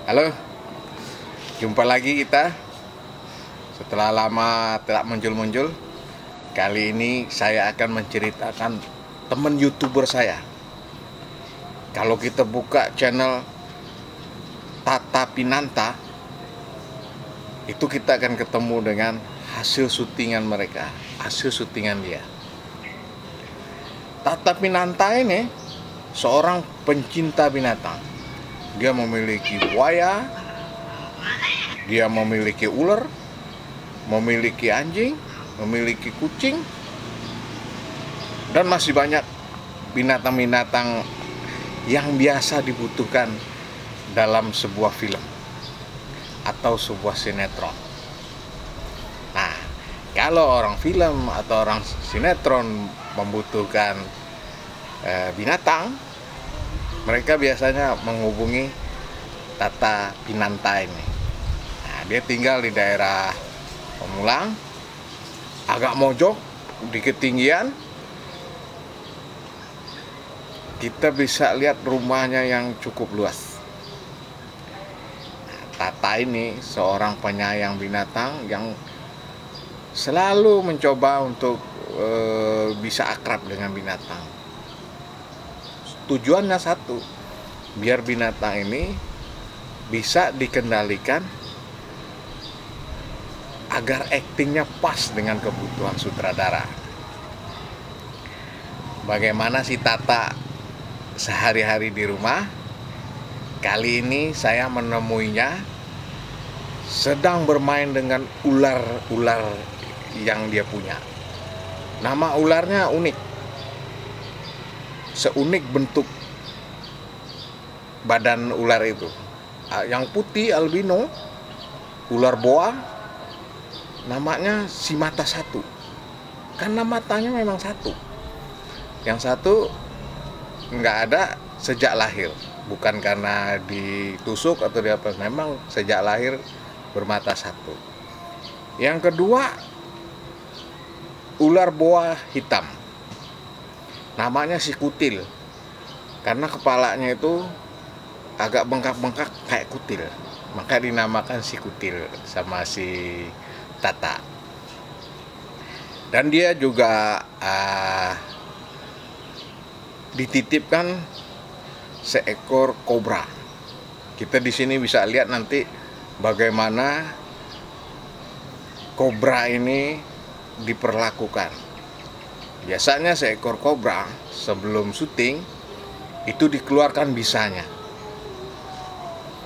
Halo, jumpa lagi kita setelah lama tidak muncul-muncul. Kali ini saya akan menceritakan teman YouTuber saya. Kalau kita buka channel Tata Pinanta, itu kita akan ketemu dengan hasil syutingan mereka, hasil syutingan dia. Tata Pinanta ini seorang pencinta binatang. Dia memiliki buaya, dia memiliki ular, memiliki anjing, memiliki kucing, dan masih banyak binatang-binatang yang biasa dibutuhkan dalam sebuah film atau sebuah sinetron. Nah, kalau orang film atau orang sinetron membutuhkan binatang, mereka biasanya menghubungi Tata Pinanta ini. Nah, dia tinggal di daerah Pamulang, agak mojok di ketinggian. Kita bisa lihat rumahnya yang cukup luas. Nah, Tata ini seorang penyayang binatang yang selalu mencoba untuk bisa akrab dengan binatang. Tujuannya satu, biar binatang ini bisa dikendalikan agar aktingnya pas dengan kebutuhan sutradara. Bagaimana si Tata sehari-hari di rumah? Kali ini saya menemuinya sedang bermain dengan ular-ular yang dia punya. Nama ularnya unik. Seunik bentuk badan ular itu. Yang putih albino, ular boa, namanya si mata satu. Karena matanya memang satu. Yang satu nggak ada sejak lahir, bukan karena ditusuk atau diapa, memang sejak lahir bermata satu. Yang kedua, ular boa hitam. Namanya si kutil, karena kepalanya itu agak bengkak-bengkak kayak kutil, maka dinamakan si kutil sama si Tata. Dan dia juga dititipkan seekor kobra. Kita di sini bisa lihat nanti bagaimana kobra ini diperlakukan. Biasanya seekor kobra sebelum syuting itu dikeluarkan bisanya.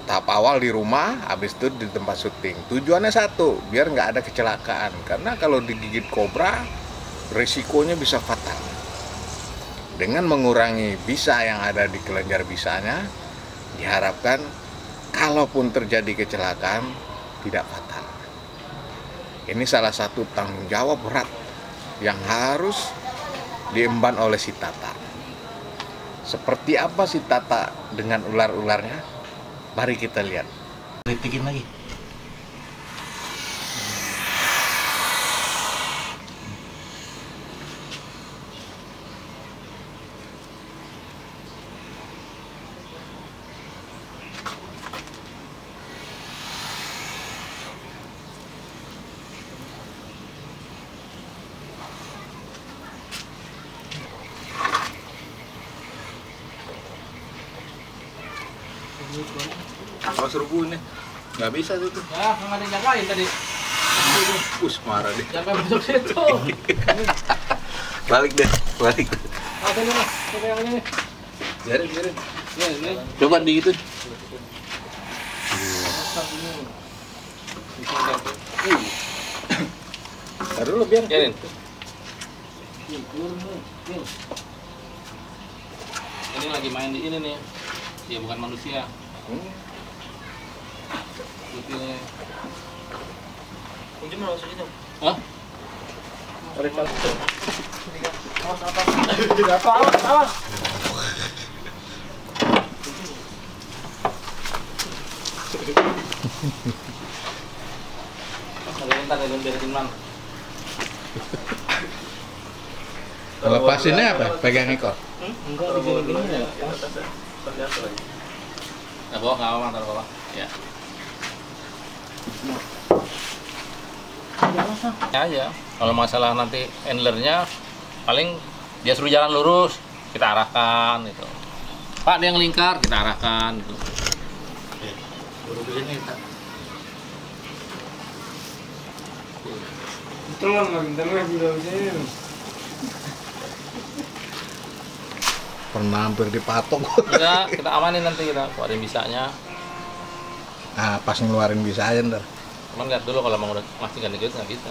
Tahap awal di rumah, habis itu di tempat syuting. Tujuannya satu, biar nggak ada kecelakaan. Karena kalau digigit kobra, risikonya bisa fatal. Dengan mengurangi bisa yang ada di kelenjar bisanya, diharapkan kalaupun terjadi kecelakaan tidak fatal. Ini salah satu tanggung jawab berat yang harus diemban oleh si Tata. Seperti apa si Tata dengan ular-ularnya? Mari kita lihat. Kritikin lagi. Kalau serbu ini nggak bisa tuh. Ya, nggak ada yang jagain tadi. Marah deh. Sampai masuk situ. Balik deh, balik. Apa nih mas? Coba yang ini. Biarin. Ini. Coba digituin. Taruh dulu biar. Biarin. Ini lagi main di ini nih. Dia bukan manusia. Kutilnya. Kunci mana masuk itu? Hah? Awas apa? Tidak apa? Awas. Bentar ya, beresin man. Lepasinnya apa? Pegang ekor. Enggak, di gini-gini ya. Ya bawa nggak apa-apa, taruh bawah. Ya. Jangan Sang. Ya aja. Kalau masalah nanti handlernya paling dia suruh jalan lurus, kita arahkan gitu. Pak, dia ngelingkar, kita arahkan gitu. Baru begini tak. Tengah sudah begini. Pernah hampir dipatok. Enggak, kita amanin nanti, kita keluarin bisanya. Nah, pas ngeluarin bisa aja ntar. Cuman lihat dulu kalau emang udah masih gak digigit, nggak bisa.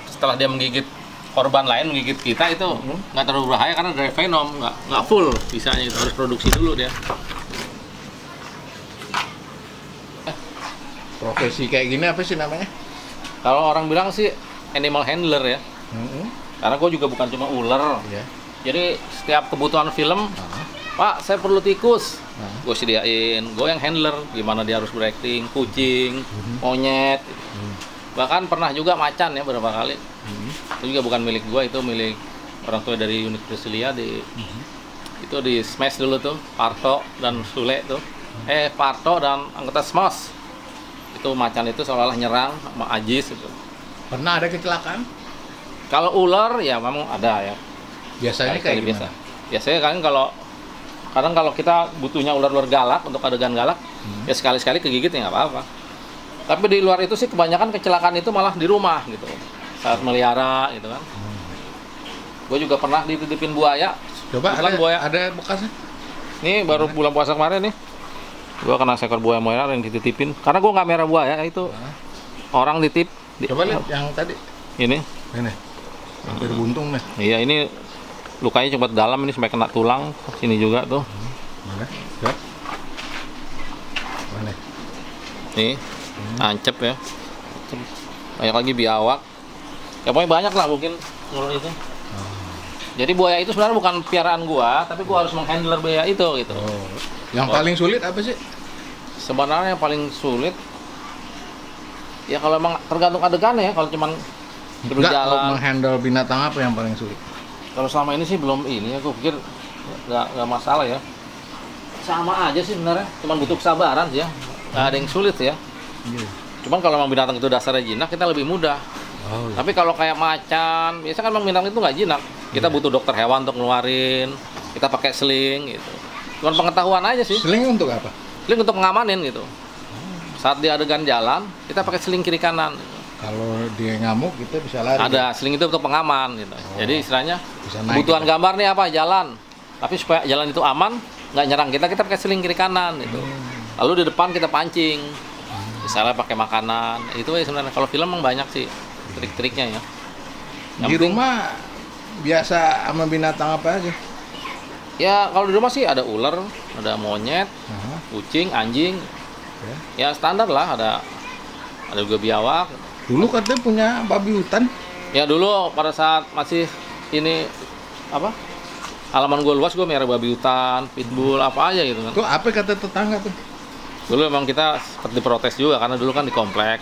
Setelah dia menggigit korban lain, menggigit kita itu nggak terlalu berbahaya karena dari venom, nggak full bisanya, itu harus produksi dulu dia. Profesi kayak gini apa sih namanya? Kalau orang bilang sih animal handler ya, karena gue juga bukan cuma ular. Iya. Jadi setiap kebutuhan film, Pak saya perlu tikus, gue sediain. Gue yang handler, gimana dia harus berakting, kucing, monyet. Bahkan pernah juga macan ya beberapa kali. Itu juga bukan milik gue, itu milik orang tua dari unit Brasilia di. Itu di smash dulu tuh, Parto dan Sule tuh. Parto dan anggota Smos. Itu macan itu seolah-olah nyerang sama Ajis itu. Pernah ada kecelakaan? Kalau ular ya memang ada ya. Biasanya kayak biasa. gimana? Biasanya kan kadang kalau kita butuhnya ular-ular galak untuk adegan galak, ya sekali-sekali kegigit ya nggak apa-apa. Tapi di luar itu sih kebanyakan kecelakaan itu malah di rumah gitu, saat melihara gitu kan. Gue juga pernah dititipin buaya. Coba ada bekasnya? Nih baru bulan puasa kemarin nih, gue kena seekor buaya merah yang dititipin. Karena gue nggak merah buaya itu, orang titip. Coba lihat yang tadi. Ini. Hampir buntung nih. Iya ini lukanya cuma dalam, ini sampai kena tulang sini juga tuh. Mana? Lihat. Mana? Nih, ancep ya. Banyak lagi biawak. Ya pokoknya banyak lah mungkin menurut itu. Jadi buaya itu sebenarnya bukan piaraan gua, tapi gua harus menghandle buaya itu gitu. Yang paling sulit apa sih? Sebenarnya yang paling sulit ya kalau emang tergantung adegan ya, kalau cuman berjalan. Menghandle binatang apa yang paling sulit? Kalau selama ini sih belum ini ya, gue pikir nggak masalah ya. Sama aja sih sebenarnya, cuman butuh kesabaran sih ya. Nggak ada yang sulit ya. Cuman kalau memang binatang itu dasarnya jinak, kita lebih mudah. Tapi kalau kayak macan, biasanya kan memang binatang itu nggak jinak. Kita butuh dokter hewan untuk ngeluarin, kita pakai sling gitu. Cuman pengetahuan aja sih. Sling untuk apa? Sling untuk ngamanin gitu. Saat di adegan jalan, kita pakai sling kiri kanan. Kalau dia ngamuk kita bisa lari. Ada sling itu untuk pengaman gitu. Jadi istilahnya naik kebutuhan kita. gambar nih apa, jalan. Tapi supaya jalan itu aman, nggak nyerang kita pakai sling kiri kanan gitu. Lalu di depan kita pancing. Misalnya pakai makanan. Itu ya sebenarnya kalau film memang banyak sih trik-triknya ya. Di rumah biasa sama binatang apa aja? Ya kalau di rumah sih ada ular, ada monyet, kucing, anjing. Ya standar lah, ada juga biawak. Dulu katanya punya babi hutan. Ya dulu pada saat masih ini apa? Halaman gue luas, gue merah babi hutan, pitbull, apa aja gitu kan. Tuh apa kata tetangga tuh? Dulu emang kita seperti protes juga karena dulu kan di komplek.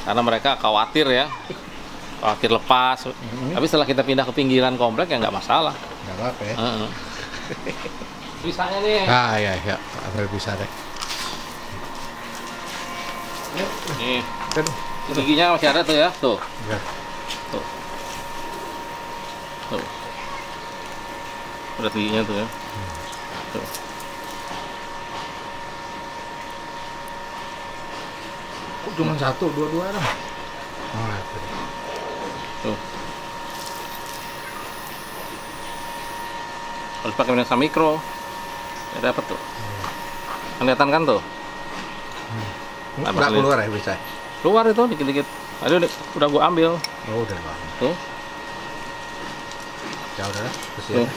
Karena mereka khawatir ya. Khawatir lepas. Tapi setelah kita pindah ke pinggiran komplek ya nggak masalah. Nggak apa-apa ya. Bisanya nih. Ah ya, ambil bisa deh. Nih. Giginya masih ada tuh ya, tuh. Ya. Tuh. Tuh. Ada giginya tuh ya. Tuh. Kok cuma satu, dua-dua dong? Tuh. Harus pakai lensa mikro. Ya dapat tuh. Kelihatan kan tuh? Nggak keluar ya bisa? Keluar itu dikit-dikit. Tadi udah gua ambil. Oh udah bang. Tuh. Ya udah lah. Tuh.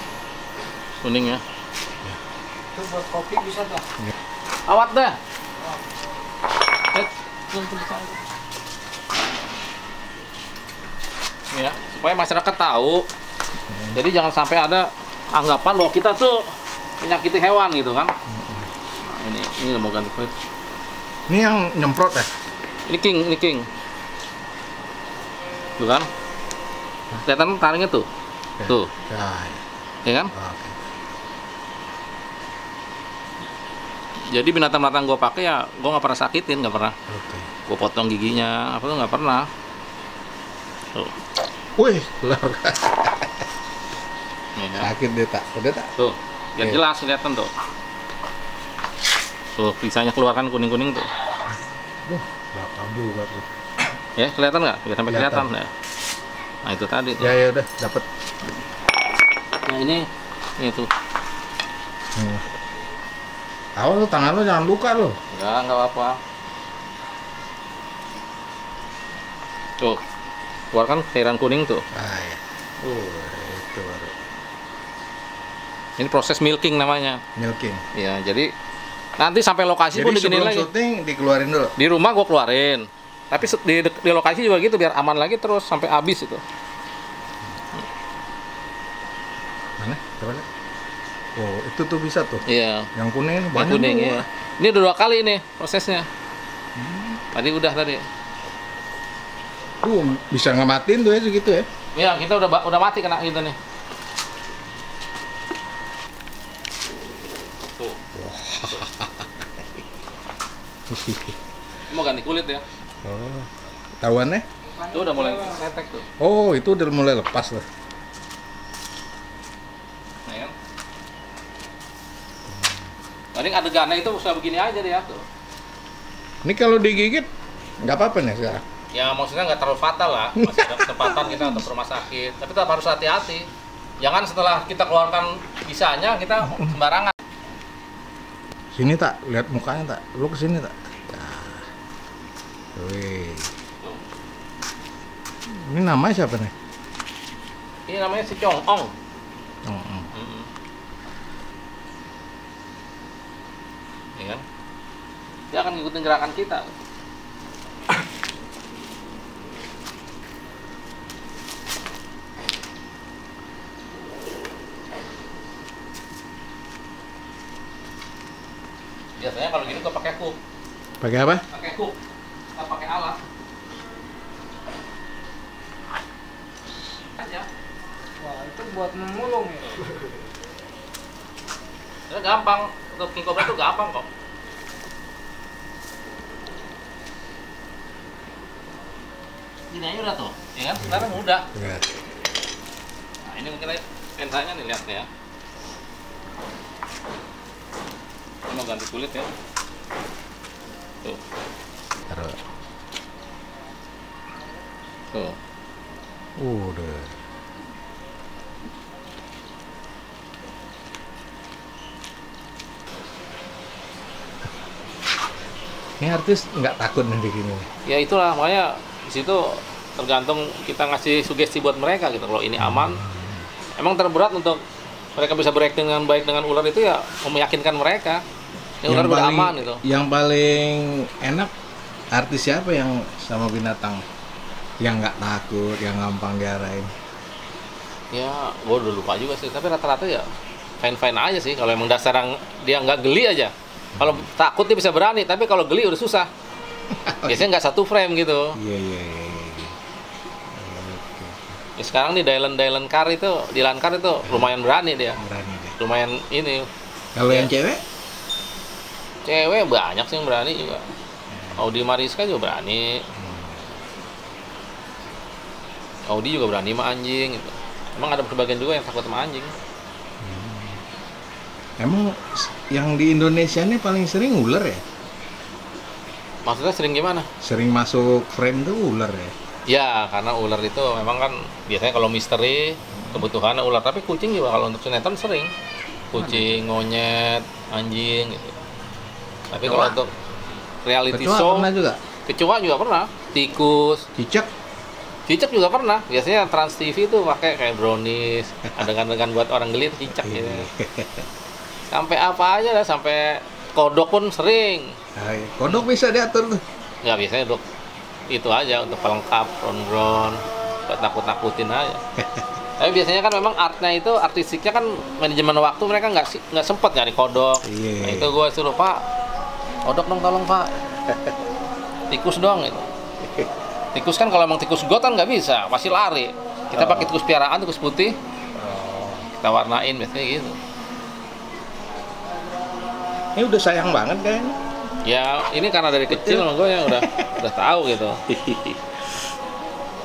Kuning ya. Itu buat kopi bisa tak? Awat dah. Ya, supaya masyarakat tahu. Jadi jangan sampai ada anggapan bahwa kita tuh menyakiti hewan gitu kan. Nah, ini mau ganti kulit. Ini yang nyemprot ya? Ini king. Tuh kan? Kelihatan taringnya tuh. Ya. Tuh. Ya. Ya kan? Oke. Jadi binatang-binatang gue pakai ya gue nggak pernah sakitin, nggak pernah. Oke. Gue potong giginya, apa tuh nggak pernah. Tuh. Wih, keluar. Ya. Sakit deh tak? Udah tak? Tuh, biar Oke. jelas kelihatan tuh. Tuh, pisahnya keluarkan kuning-kuning tuh. Bakal juga tuh. Ya, kelihatan nggak? Biar sampai Kelihatan. kelihatan ya. Nah, itu tadi tuh. Ya udah, dapat. Nah, ini tuh. Awas lu, tangan lu jangan luka lu. Nggak apa-apa. Tuh, keluarkan cairan kuning tuh. Ah ya. Itu baru. Ini proses milking namanya. Milking. Ya, jadi nanti sampai lokasi pun Jadi diginiin sebelum lagi. syuting dikeluarin dulu. Di rumah gue keluarin. Tapi di lokasi juga gitu biar aman lagi terus sampai habis itu. Mana? Coba lihat. Oh, itu tuh bisa tuh. Iya. Yang kuning Yang banyak kuning tuh. ya. Ini udah 2 kali nih prosesnya. Tadi udah tadi. Bisa ngematin tuh ya segitu ya. Ya, kita udah mati kena gitu nih. Tuh. Mau ganti kulit ya. Oh. Tahuannya? Tuh udah mulai setek tuh. Oh, itu udah mulai lepas loh. Nah, kan? Paling adegannya itu usaha begini aja deh ya tuh. Ini kalau digigit nggak apa-apa nih sekarang. Ya maksudnya nggak terlalu fatal lah, masih ada kesempatan kita untuk ke rumah sakit. Tapi tetap harus hati-hati. Jangan setelah kita keluarkan bisanya kita sembarangan. Sini tak, lihat mukanya tak. Lu kesini tak. Nah. Wih. Ini namanya siapa nih? Ini namanya si Chong Ong. Oh. Ya kan? Dia akan ngikutin gerakan kita. Biasanya kalau gini gua pakai hook. Pakai apa? Pakai hook. Nggak pakai alat. Aja. Wah, itu buat memulung ya. Ya, gampang. Untuk king cobra itu gampang kok. Gini aja udah tuh, ya kan? Sekarang udah. Ya. Nah, ini mungkin pensanya nih, lihat nih ya. Ini mau ganti kulit ya. Tuh. Taruh. Tuh. Udah. Ini artis nggak takut nih begini. Ya itulah, makanya di situ tergantung kita ngasih sugesti buat mereka gitu. Kalau ini aman, emang terberat untuk mereka bisa berakting dengan baik dengan ular itu ya meyakinkan mereka. Ini ular udah aman gitu. Yang paling enak artis siapa yang sama binatang? Yang nggak takut, yang gampang diarahin. Ya, gue udah lupa juga sih. Tapi rata-rata ya fine-fine aja sih. Kalau emang dasar dia nggak geli aja. Kalau takut dia bisa berani, tapi kalau geli udah susah. Biasanya nggak satu frame gitu. Iya. Ya, sekarang nih Dylan Carr itu, Dylan Carr itu lumayan berani dia. Berani deh. Lumayan ini. Kalau Ya. yang cewek? Cewek banyak sih yang berani juga. Audi Mariska juga berani. Audi juga berani sama anjing gitu. Emang ada sebagian juga yang takut sama anjing. Emang yang di Indonesia ini paling sering ular ya? Maksudnya sering gimana? Sering masuk frame tuh ular ya? Ya, karena ular itu memang kan biasanya kalau misteri kebutuhannya ular, tapi kucing juga kalau untuk sinetron sering. Kucing, monyet, anjing gitu. Tapi kalau Kecoa? untuk reality Kecoa show, pernah juga? kecoa juga pernah, tikus, Cicak? cicak juga pernah. Biasanya Trans TV itu pakai kayak brownies, adegan-adegan buat orang geli itu cicak gitu. Sampai apa aja lah, sampai kodok pun sering. Hai, kodok bisa diatur tuh. Ya biasanya untuk itu aja, untuk pelengkap, ground, buat nakut-nakutin aja. Tapi biasanya kan memang artnya itu, artistiknya kan manajemen waktu mereka nggak sempet nyari kodok. Iya. Nah, itu gue suruh, Pak, kodok dong tolong Pak. Tikus dong gitu. Tikus kan kalau emang tikus got kan nggak bisa, pasti lari. Kita pakai tikus piaraan, tikus putih. Kita warnain biasanya gitu. Ini udah sayang banget kayaknya. Ya ini karena dari kecil sama gue ya udah tahu gitu.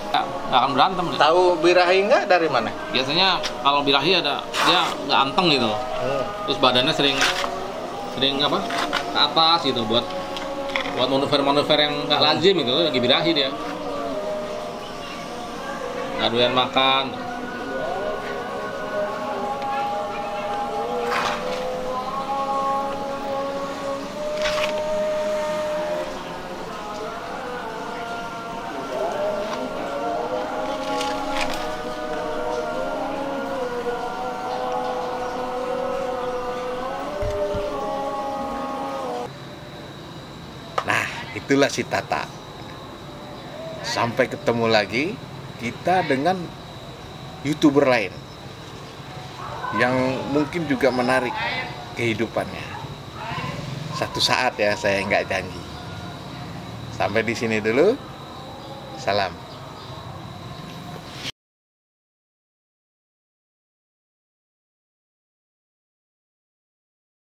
Nggak akan berantem. Tahu birahi nggak dari mana? Biasanya kalau birahi ada dia nggak anteng gitu. Terus badannya sering apa ke atas gitu buat manuver-manuver yang nggak lazim gitu. Lagi birahi dia. Nggak doyan makan. Nah, itulah si Tata. Sampai ketemu lagi kita dengan YouTuber lain yang mungkin juga menarik kehidupannya. Satu saat ya, saya nggak janji. Sampai di sini dulu. Salam.